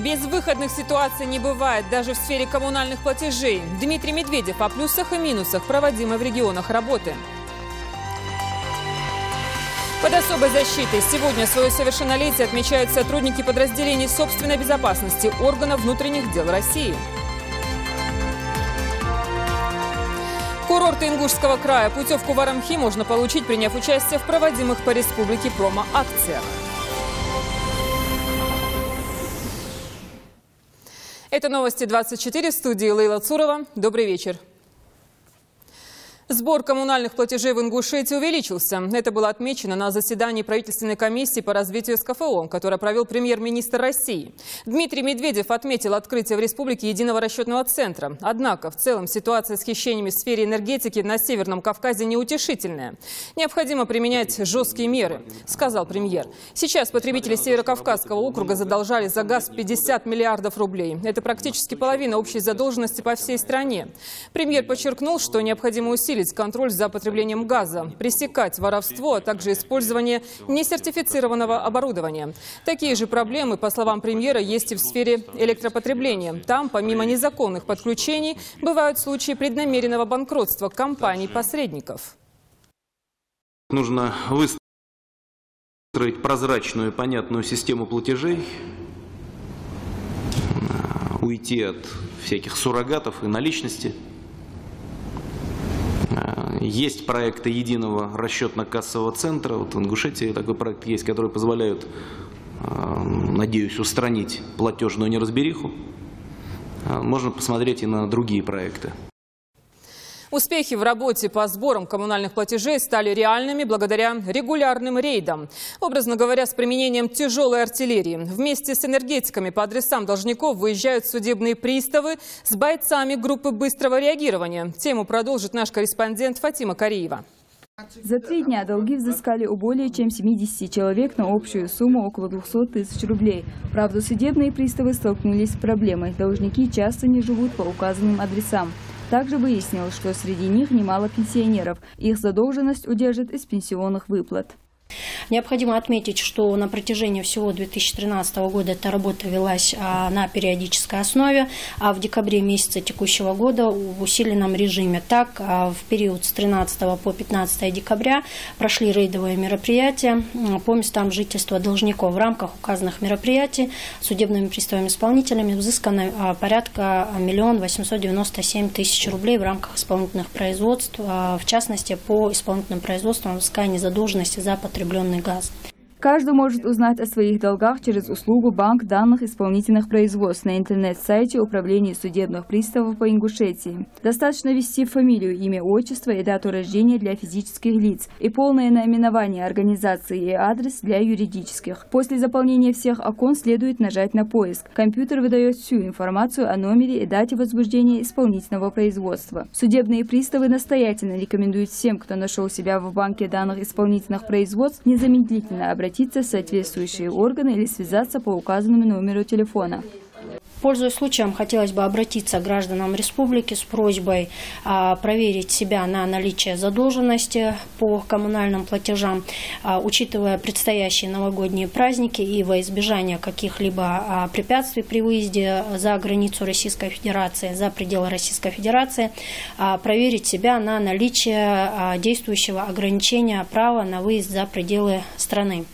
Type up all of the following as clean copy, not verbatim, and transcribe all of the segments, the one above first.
Безвыходных ситуаций не бывает даже в сфере коммунальных платежей. Дмитрий Медведев о плюсах и минусах проводимой в регионах работы. Под особой защитой сегодня свое совершеннолетие отмечают сотрудники подразделений собственной безопасности органов внутренних дел России. Курорты Ингушского края. Путевку в Арамхи можно получить, приняв участие в проводимых по республике промо-акциях. Это новости 24, в студии Лейла Цурова. Добрый вечер. Сбор коммунальных платежей в Ингушетии увеличился. Это было отмечено на заседании правительственной комиссии по развитию СКФО, которое провел премьер-министр России. Дмитрий Медведев отметил открытие в республике единого расчетного центра. Однако в целом ситуация с хищениями в сфере энергетики на Северном Кавказе неутешительная. Необходимо применять жесткие меры, сказал премьер. Сейчас потребители Северокавказского округа задолжали за газ 50 миллиардов рублей. Это практически половина общей задолженности по всей стране. Премьер подчеркнул, что необходимо усилить контроль за потреблением газа, пресекать воровство, а также использование несертифицированного оборудования. Такие же проблемы, по словам премьера, есть и в сфере электропотребления. Там, помимо незаконных подключений, бывают случаи преднамеренного банкротства компаний-посредников. Нужно выстроить прозрачную и понятную систему платежей, уйти от всяких суррогатов и наличности. Есть проекты единого расчетно-кассового центра. Вот в Ингушетии такой проект есть, который позволяет, надеюсь, устранить платежную неразбериху. Можно посмотреть и на другие проекты. Успехи в работе по сборам коммунальных платежей стали реальными благодаря регулярным рейдам. Образно говоря, с применением тяжелой артиллерии. Вместе с энергетиками по адресам должников выезжают судебные приставы с бойцами группы быстрого реагирования. Тему продолжит наш корреспондент Фатима Кариева. За 3 дня долги взыскали у более чем 70 человек на общую сумму около 200 тысяч рублей. Правда, судебные приставы столкнулись с проблемой. Должники часто не живут по указанным адресам. Также выяснилось, что среди них немало пенсионеров. Их задолженность удержит из пенсионных выплат. Необходимо отметить, что на протяжении всего 2013 года эта работа велась на периодической основе, а в декабре месяца текущего года в усиленном режиме. Так, в период с 13 по 15 декабря прошли рейдовые мероприятия по местам жительства должников. В рамках указанных мероприятий судебными приставами-исполнителями взыскано порядка 1 897 000 рублей в рамках исполнительных производств, в частности по исполнительным производствам взыскания задолженности за потребленный газ. Каждый может узнать о своих долгах через услугу банк данных исполнительных производств на интернет-сайте Управления судебных приставов по Ингушетии. Достаточно ввести фамилию, имя, отчество и дату рождения для физических лиц и полное наименование организации и адрес для юридических. После заполнения всех окон следует нажать на поиск. Компьютер выдает всю информацию о номере и дате возбуждения исполнительного производства. Судебные приставы настоятельно рекомендуют всем, кто нашел себя в банке данных исполнительных производств, незамедлительно обратиться в соответствующие органы или связаться по указанному номеру телефона. Пользуясь случаем, хотелось бы обратиться к гражданам республики с просьбой проверить себя на наличие задолженности по коммунальным платежам, учитывая предстоящие новогодние праздники и во избежание каких-либо препятствий при выезде за границу Российской Федерации, за пределы Российской Федерации, проверить себя на наличие действующего ограничения права на выезд за пределы страны.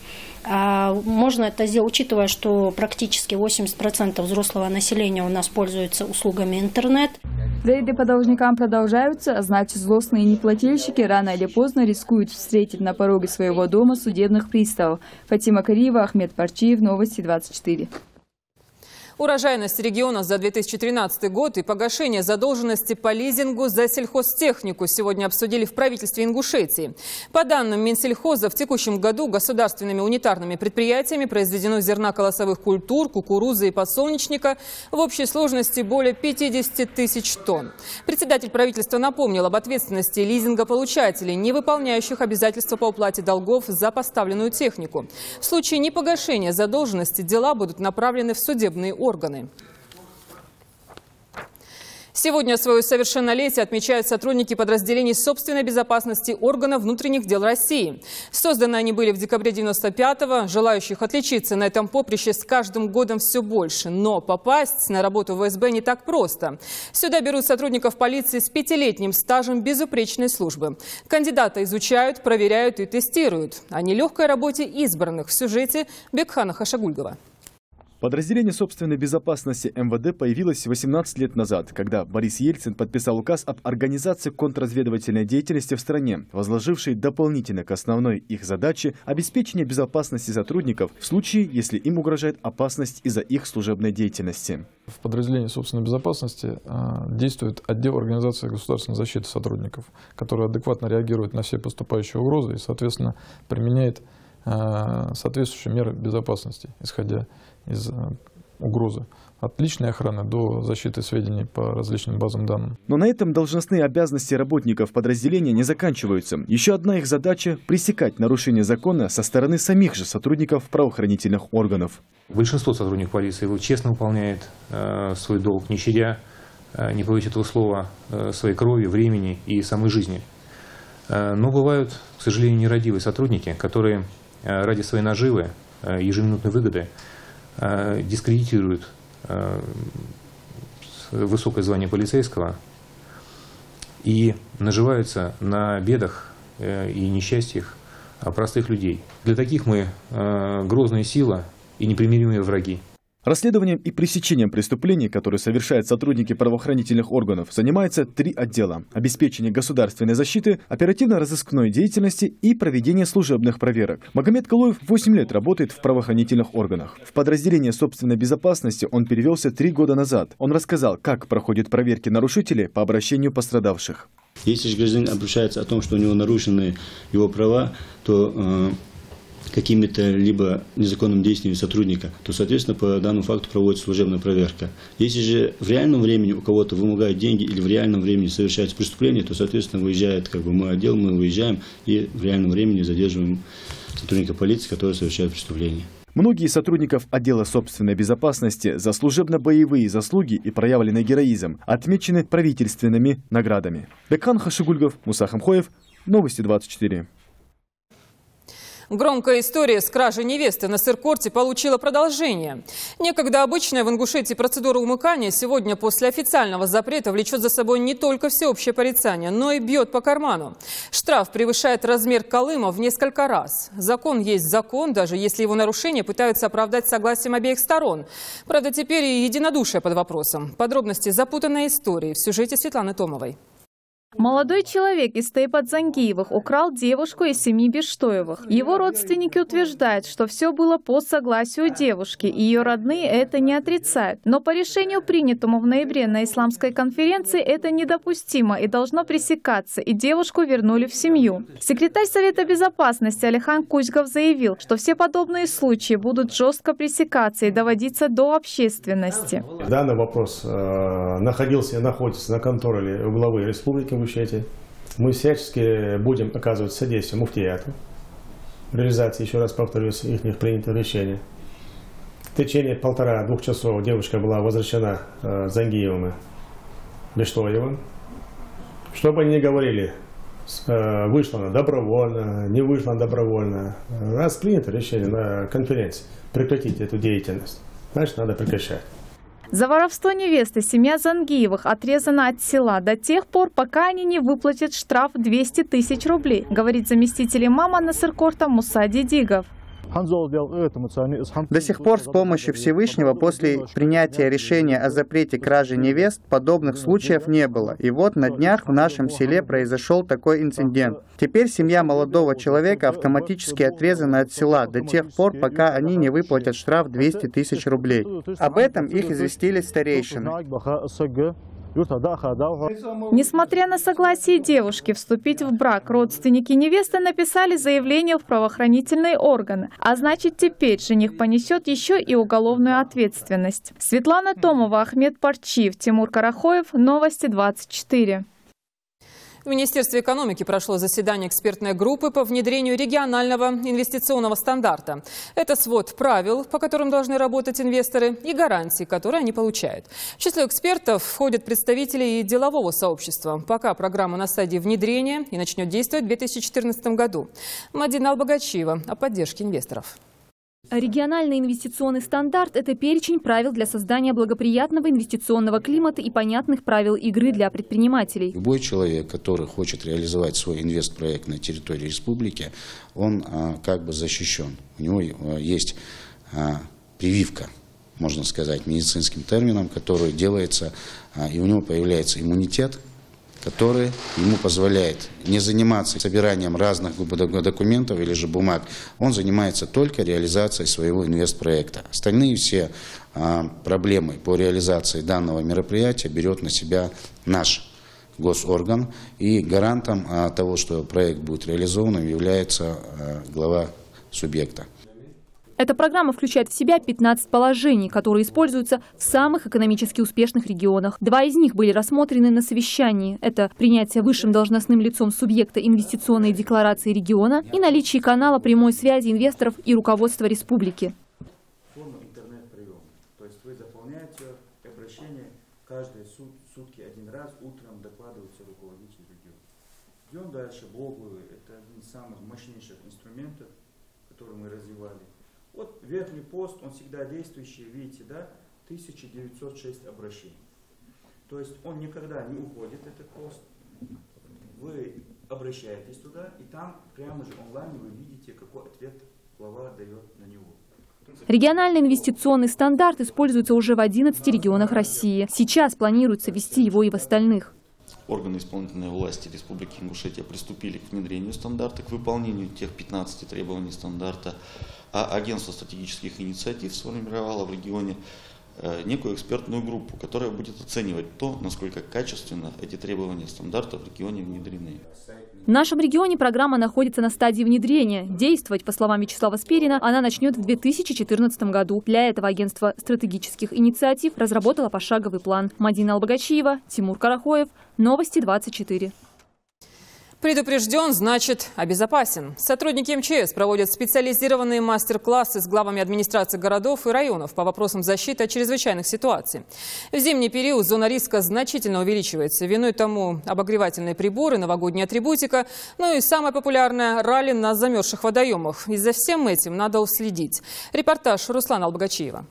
Можно это сделать, учитывая, что практически 80% взрослого населения у нас пользуются услугами интернет. Рейды по должникам продолжаются, а значит, злостные неплательщики рано или поздно рискуют встретить на пороге своего дома судебных приставов. Фатима Кариева, Ахмед Парчиев, Новости 24. Урожайность региона за 2013 год и погашение задолженности по лизингу за сельхозтехнику сегодня обсудили в правительстве Ингушетии. По данным Минсельхоза, в текущем году государственными унитарными предприятиями произведено зерна колосовых культур, кукурузы и подсолнечника в общей сложности более 50 тысяч тонн. Председатель правительства напомнил об ответственности лизингополучателей, не выполняющих обязательства по уплате долгов за поставленную технику. В случае непогашения задолженности дела будут направлены в судебные органы. Сегодня свое совершеннолетие отмечают сотрудники подразделений собственной безопасности органов внутренних дел России. Созданы они были в декабре 1995-го. Желающих отличиться на этом поприще с каждым годом все больше. Но попасть на работу в ФСБ не так просто. Сюда берут сотрудников полиции с 5-летним стажем безупречной службы. Кандидата изучают, проверяют и тестируют. О нелегкой работе избранных в сюжете Бекхана Хашагульгова. Подразделение собственной безопасности МВД появилось 18 лет назад, когда Борис Ельцин подписал указ об организации контрразведывательной деятельности в стране, возложивший дополнительно к основной их задаче обеспечение безопасности сотрудников в случае, если им угрожает опасность из-за их служебной деятельности. В подразделении собственной безопасности действует отдел организации государственной защиты сотрудников, который адекватно реагирует на все поступающие угрозы и, соответственно, применяет соответствующие меры безопасности, исходя из угрозы. От личной охраны до защиты сведений по различным базам данных. Но на этом должностные обязанности работников подразделения не заканчиваются. Еще одна их задача – пресекать нарушения закона со стороны самих же сотрудников правоохранительных органов. Большинство сотрудников полиции честно выполняет свой долг, не щадя, не побоюсь этого слова, своей крови, времени и самой жизни. Но бывают, к сожалению, нерадивые сотрудники, которые ради своей наживы, ежеминутной выгоды дискредитируют высокое звание полицейского и наживаются на бедах и несчастьях простых людей. Для таких мы грозная сила и непримиримые враги. Расследованием и пресечением преступлений, которые совершают сотрудники правоохранительных органов, занимаются 3 отдела: обеспечение государственной защиты, оперативно-розыскной деятельности и проведение служебных проверок. Магомед Калуев 8 лет работает в правоохранительных органах. В подразделение собственной безопасности он перевелся 3 года назад. Он рассказал, как проходят проверки нарушителей по обращению пострадавших. Если же гражданин обращается о том, что у него нарушены его права, то какими-то либо незаконным действиями сотрудника, то, соответственно, по данному факту проводится служебная проверка. Если же в реальном времени у кого-то вымогают деньги или в реальном времени совершается преступление, то, соответственно, выезжает мой отдел, мы выезжаем и в реальном времени задерживаем сотрудника полиции, который совершает преступление. Многие из сотрудников отдела собственной безопасности за служебно-боевые заслуги и проявленный героизм отмечены правительственными наградами. Бекхан Хашигульгов, Муса Хамхоев, Новости 24. Громкая история с кражей невесты на сыркорте получила продолжение. Некогда обычная в Ингушетии процедура умыкания сегодня после официального запрета влечет за собой не только всеобщее порицание, но и бьет по карману. Штраф превышает размер колыма в несколько раз. Закон есть закон, даже если его нарушение пытаются оправдать согласием обеих сторон. Правда, теперь и единодушие под вопросом. Подробности запутанной истории в сюжете Светланы Томовой. Молодой человек из Тайпадзангиевых украл девушку из семьи Бештоевых. Его родственники утверждают, что все было по согласию девушки, и ее родные это не отрицают. Но по решению, принятому в ноябре на исламской конференции, это недопустимо и должно пресекаться, и девушку вернули в семью. Секретарь Совета безопасности Алихан Кузьков заявил, что все подобные случаи будут жестко пресекаться и доводиться до общественности. Данный вопрос находится на контроле главы республики. Мы всячески будем оказывать содействие муфтияту в реализации, еще раз повторюсь, их принятых решений. В течение 1,5–2 часов девушка была возвращена Зангиевым и Бештоевым. Что бы они ни говорили, вышла она добровольно, не вышла она добровольно. Раз принято решение на конференции прекратить эту деятельность, значит, надо прекращать. За воровство невесты семья Зангиевых отрезана от села до тех пор, пока они не выплатят штраф 200 тысяч рублей, говорит заместитель имама Насыркорта Муса Дидигов. До сих пор с помощью Всевышнего после принятия решения о запрете кражи невест подобных случаев не было. И вот на днях в нашем селе произошел такой инцидент. Теперь семья молодого человека автоматически отрезана от села до тех пор, пока они не выплатят штраф 200 тысяч рублей. Об этом их известили старейшины. Несмотря на согласие девушки вступить в брак, родственники невесты написали заявление в правоохранительные органы. А значит, теперь жених понесет еще и уголовную ответственность. Светлана Томова, Ахмед Парчиев, Тимур Карахоев, Новости 24. В Министерстве экономики прошло заседание экспертной группы по внедрению регионального инвестиционного стандарта. Это свод правил, по которым должны работать инвесторы, и гарантии, которые они получают. В число экспертов входят представители и делового сообщества. Пока программа на стадии внедрения и начнет действовать в 2014 году. Мадина Албогачиева о поддержке инвесторов. Региональный инвестиционный стандарт – это перечень правил для создания благоприятного инвестиционного климата и понятных правил игры для предпринимателей. Любой человек, который хочет реализовать свой инвестпроект на территории республики, он как бы защищен. У него есть прививка, можно сказать, медицинским термином, который делается, и у него появляется иммунитет, который ему позволяет не заниматься собиранием разных документов или же бумаг. Он занимается только реализацией своего инвестпроекта. Остальные все проблемы по реализации данного мероприятия берет на себя наш госорган. И гарантом того, что проект будет реализован, является глава субъекта. Эта программа включает в себя 15 положений, которые используются в самых экономически успешных регионах. 2 из них были рассмотрены на совещании. Это принятие высшим должностным лицом субъекта инвестиционной декларации региона и наличие канала прямой связи инвесторов и руководства республики. Форма интернет-приема. То есть вы заполняете обращение каждые сутки один раз, утром докладывается руководитель региона. Идем дальше. Блоговые – это один из самых мощнейших инструментов, которые мы развивали. Вот верхний пост, он всегда действующий, видите, да, 1906 обращений. То есть он никогда не уходит, этот пост. Вы обращаетесь туда, и там прямо же онлайн вы видите, какой ответ глава дает на него. Региональный инвестиционный стандарт используется уже в 11 регионах России. Сейчас планируется ввести его и в остальных. Органы исполнительной власти Республики Ингушетия приступили к внедрению стандарта, к выполнению тех 15 требований стандарта. А агентство стратегических инициатив сформировало в регионе некую экспертную группу, которая будет оценивать то, насколько качественно эти требования стандарта в регионе внедрены. В нашем регионе программа находится на стадии внедрения. Действовать, по словам Вячеслава Сперина, она начнет в 2014 году. Для этого агентство стратегических инициатив разработало пошаговый план. Мадина Албогачиева, Тимур Карахоев, Новости 24. Предупрежден, значит обезопасен. Сотрудники МЧС проводят специализированные мастер-классы с главами администраций городов и районов по вопросам защиты от чрезвычайных ситуаций. В зимний период зона риска значительно увеличивается. Виной тому обогревательные приборы, новогодняя атрибутика, ну и самое популярное – ралли на замерзших водоемах. И за всем этим надо уследить. Репортаж Руслана Албогачиева.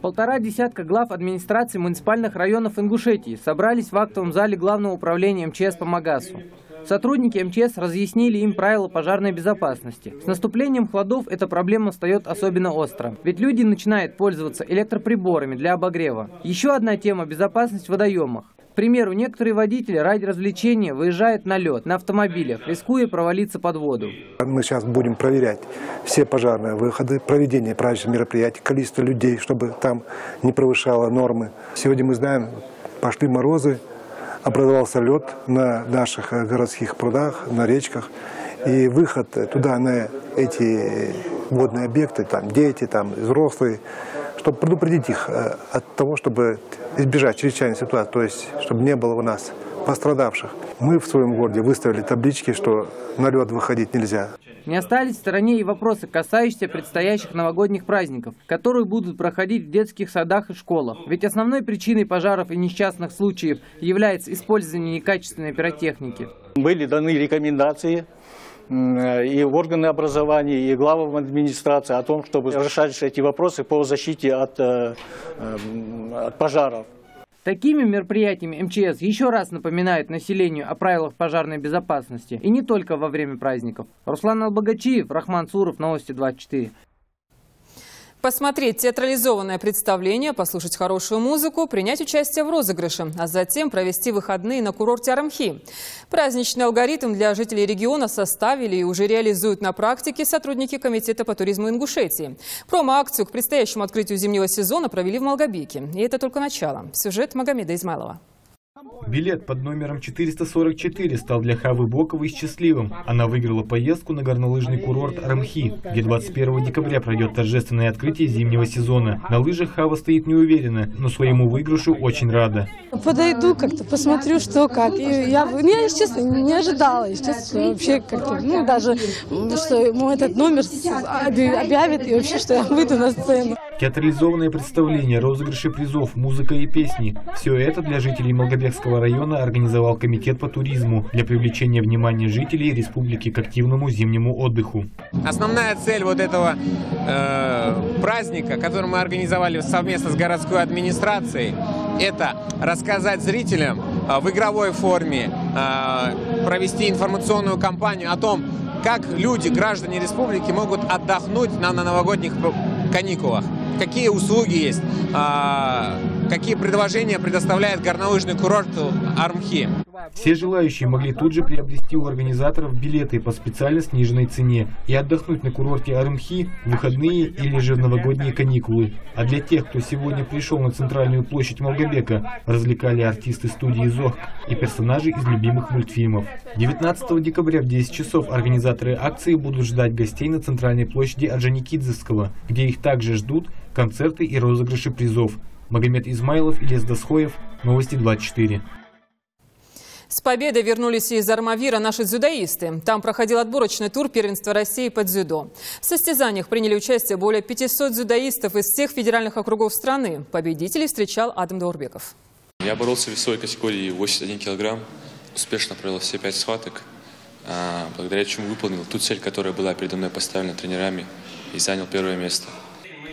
1,5 десятка глав администрации муниципальных районов Ингушетии собрались в актовом зале Главного управления МЧС по Магасу. Сотрудники МЧС разъяснили им правила пожарной безопасности. С наступлением холодов эта проблема встает особенно остро. Ведь люди начинают пользоваться электроприборами для обогрева. Еще одна тема – безопасность в водоемах. К примеру, некоторые водители ради развлечения выезжают на лед на автомобилях, рискуя провалиться под воду. Мы сейчас будем проверять все пожарные выходы, проведение праздничных мероприятий, количество людей, чтобы там не превышало нормы. Сегодня мы знаем, пошли морозы, образовался лед на наших городских прудах, на речках. И выход туда, на эти водные объекты, там дети, там взрослые, чтобы предупредить их от того, чтобы избежать чрезвычайной ситуации, то есть чтобы не было у нас пострадавших. Мы в своем городе выставили таблички, что на лед выходить нельзя. Не остались в стороне и вопросы, касающиеся предстоящих новогодних праздников, которые будут проходить в детских садах и школах. Ведь основной причиной пожаров и несчастных случаев является использование некачественной пиротехники. Были даны рекомендации и в органы образования, и главам администрации о том, чтобы решать эти вопросы по защите от пожаров. Такими мероприятиями МЧС еще раз напоминает населению о правилах пожарной безопасности. И не только во время праздников. Руслан Албогачиев, Рахман Суров, Новости 24. Посмотреть театрализованное представление, послушать хорошую музыку, принять участие в розыгрыше, а затем провести выходные на курорте Арамхи. Праздничный алгоритм для жителей региона составили и уже реализуют на практике сотрудники Комитета по туризму Ингушетии. Промо-акцию к предстоящему открытию зимнего сезона провели в Малгобеке. И это только начало. Сюжет Магомеда Измайлова. Билет под номером 444 стал для Хавы Боковой счастливым. Она выиграла поездку на горнолыжный курорт Армхи, где 21 декабря пройдет торжественное открытие зимнего сезона. На лыжах Хава стоит неуверенно, но своему выигрышу очень рада. Подойду как-то, посмотрю, что как. И я, честно, не ожидала, естественно, вообще как-то, даже, что ему этот номер объявят и вообще, что я выйду на сцену. Театрализованное представление, розыгрыши призов, музыка и песни – все это для жителей Малгобекского района организовал комитет по туризму для привлечения внимания жителей республики к активному зимнему отдыху. Основная цель вот этого праздника, который мы организовали совместно с городской администрацией, это рассказать зрителям в игровой форме, провести информационную кампанию о том, как люди, граждане республики, могут отдохнуть на новогодних каникулах. Какие услуги есть, какие предложения предоставляет горнолыжный курорт Армхи. Все желающие могли тут же приобрести у организаторов билеты по специально сниженной цене и отдохнуть на курорте Армхи в выходные или же в новогодние каникулы. А для тех, кто сегодня пришел на центральную площадь Малгобека, развлекали артисты студии ЗОХ и персонажи из любимых мультфильмов. 19 декабря в 10 часов организаторы акции будут ждать гостей на центральной площади Орджоникидзевского, где их также ждут концерты и розыгрыши призов. Магомед Измайлов, Ильяс Досхоев, Новости 24. С победой вернулись из Армавира наши дзюдоисты. Там проходил отборочный тур первенства России по дзюдо. В состязаниях приняли участие более 500 дзюдоистов из всех федеральных округов страны. Победителей встречал Адам Даурбеков. Я боролся в весовой категории 81 килограмм. Успешно провел все 5 схваток, благодаря чему выполнил ту цель, которая была передо мной поставлена тренерами, и занял первое место.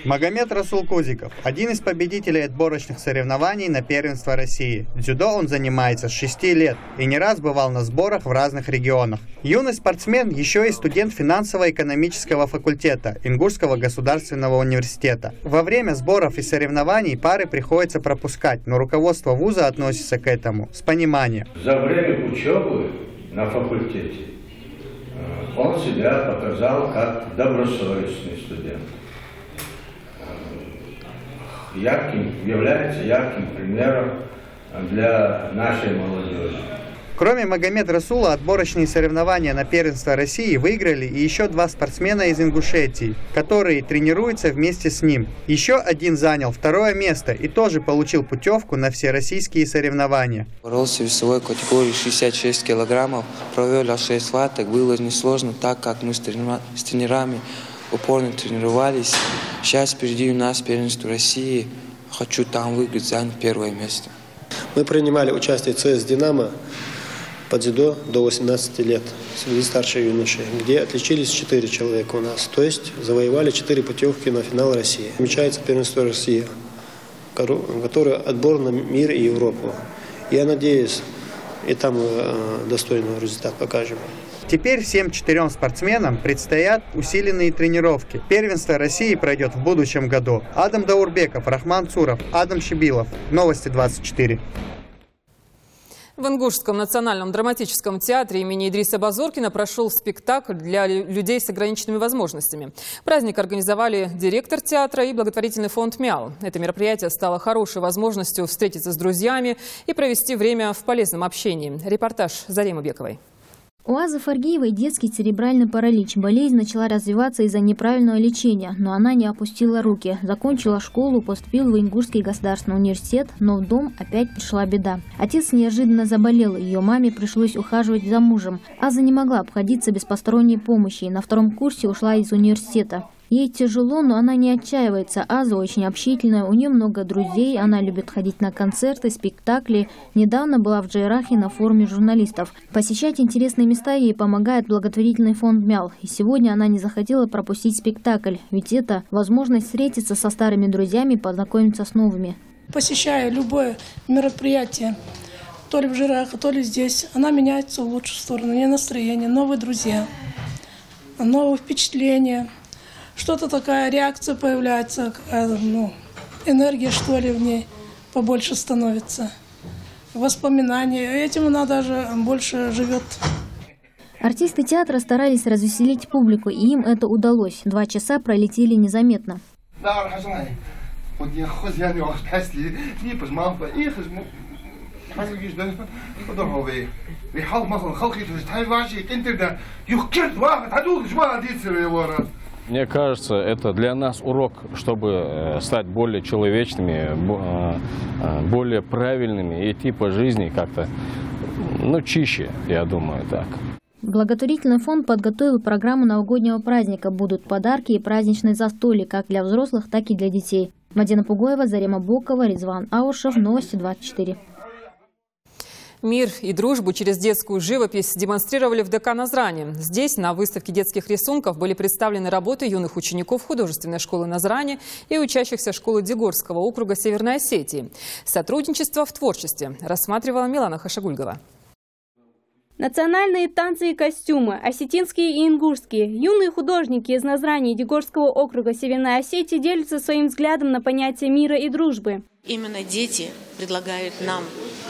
Магомед Расул Кузиков – один из победителей отборочных соревнований на первенство России. Дзюдо он занимается с 6 лет и не раз бывал на сборах в разных регионах. Юный спортсмен еще и студент финансово-экономического факультета Ингушского государственного университета. Во время сборов и соревнований пары приходится пропускать, но руководство вуза относится к этому с пониманием. За время учебы на факультете он себя показал как добросовестный студент. Является ярким примером для нашей молодежи. Кроме Магомеда Расула, отборочные соревнования на первенство России выиграли и еще 2 спортсмена из Ингушетии, которые тренируются вместе с ним. Еще один занял 2-е место и тоже получил путевку на всероссийские соревнования. Боролся в весовой категории 66 килограммов, провел 6 схваток, было несложно, так как мы с тренерами упорно тренировались. Сейчас впереди у нас первенство России. Хочу там выиграть, занять 1-е место. Мы принимали участие в ЦС «Динамо» по дзюдо до 18 лет среди старших юношей, где отличились 4 человека у нас. То есть завоевали 4 путевки на финал России. Намечается первенство России, которое отбор на мир и Европу. Я надеюсь, и там достойный результат покажем. Теперь всем 4 спортсменам предстоят усиленные тренировки. Первенство России пройдет в будущем году. Адам Даурбеков, Рахман Цуров, Адам Шибилов. Новости 24. В Ингушском национальном драматическом театре имени Идриса Базоркина прошел спектакль для людей с ограниченными возможностями. Праздник организовали директор театра и благотворительный фонд «Мяу». Это мероприятие стало хорошей возможностью встретиться с друзьями и провести время в полезном общении. Репортаж Заремы Бековой. У Азы Фаргиевой детский церебральный паралич. Болезнь начала развиваться из-за неправильного лечения, но она не опустила руки. Закончила школу, поступила в Ингушский государственный университет, но в дом опять пришла беда. Отец неожиданно заболел, ее маме пришлось ухаживать за мужем. Аза не могла обходиться без посторонней помощи и на 2-м курсе ушла из университета. Ей тяжело, но она не отчаивается. Аза очень общительная, у нее много друзей, она любит ходить на концерты, спектакли. Недавно была в Джайрахе на форуме журналистов. Посещать интересные места ей помогает благотворительный фонд «Мяу». И сегодня она не захотела пропустить спектакль, ведь это возможность встретиться со старыми друзьями, познакомиться с новыми. Посещая любое мероприятие, то ли в Джайрахе, то ли здесь, она меняется в лучшую сторону. У нее настроение, новые друзья, новые впечатления. Что-то такая реакция появляется, энергия, что ли, в ней побольше становится. Воспоминания. Этим она даже больше живет. Артисты театра старались развеселить публику, и им это удалось. 2 часа пролетели незаметно. Мне кажется, это для нас урок, чтобы стать более человечными, более правильными, идти по жизни как-то, чище, я думаю, так. Благотворительный фонд подготовил программу новогоднего праздника. Будут подарки и праздничные застолья как для взрослых, так и для детей. Мадина Пугоева, Зарема Бокова, Резван Аушев, Новости 24. Мир и дружбу через детскую живопись демонстрировали в ДК Назрани. Здесь на выставке детских рисунков были представлены работы юных учеников художественной школы Назрани и учащихся школы Дегорского округа Северной Осетии. Сотрудничество в творчестве рассматривала Милана Хашагульгова. Национальные танцы и костюмы, осетинские и ингушские. Юные художники из Назрани и Дегорского округа Северной Осетии делятся своим взглядом на понятие мира и дружбы. Именно дети предлагают нам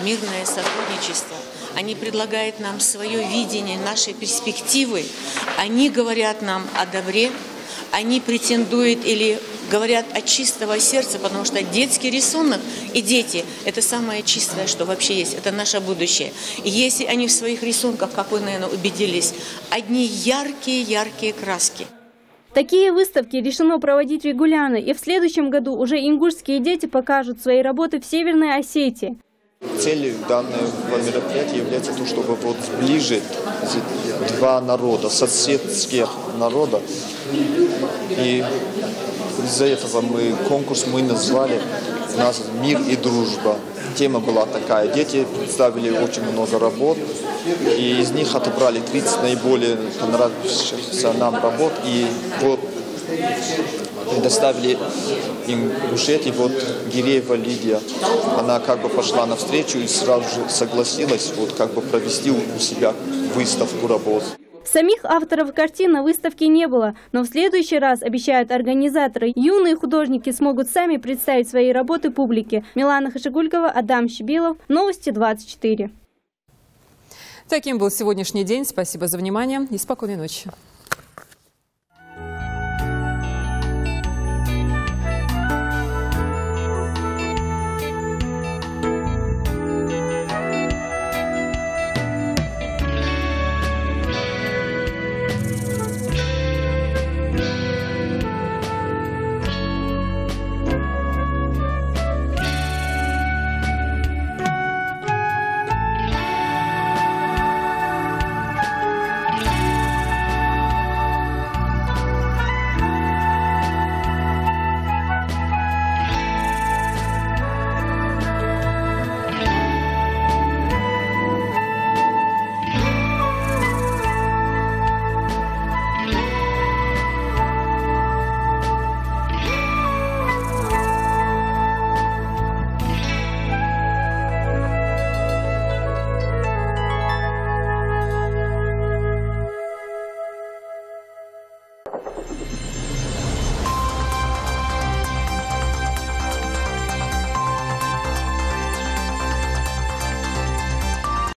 мирное сотрудничество. Они предлагают нам свое видение, наши перспективы. Они говорят нам о добре. Они претендуют или говорят от чистого сердца, потому что детский рисунок и дети – это самое чистое, что вообще есть, это наше будущее. И если они в своих рисунках, как вы, наверное, убедились, одни яркие краски. Такие выставки решено проводить регулярно, и в следующем году уже ингушские дети покажут свои работы в Северной Осетии. Целью данного мероприятия является то, чтобы сближить два народа, соседских народов. И из-за этого конкурс мы назвали «Мир и дружба». Тема была такая. Дети представили очень много работ, и из них отобрали 30 наиболее понравившихся нам работ. И предоставили Ингушетии Гиреева Лидия. Она пошла навстречу и сразу же согласилась провести у себя выставку работ. Самих авторов картин на выставке не было, но в следующий раз, обещают организаторы, юные художники смогут сами представить свои работы публике. Милана Хашагулькова, Адам Щебилов, Новости 24. Таким был сегодняшний день. Спасибо за внимание и спокойной ночи.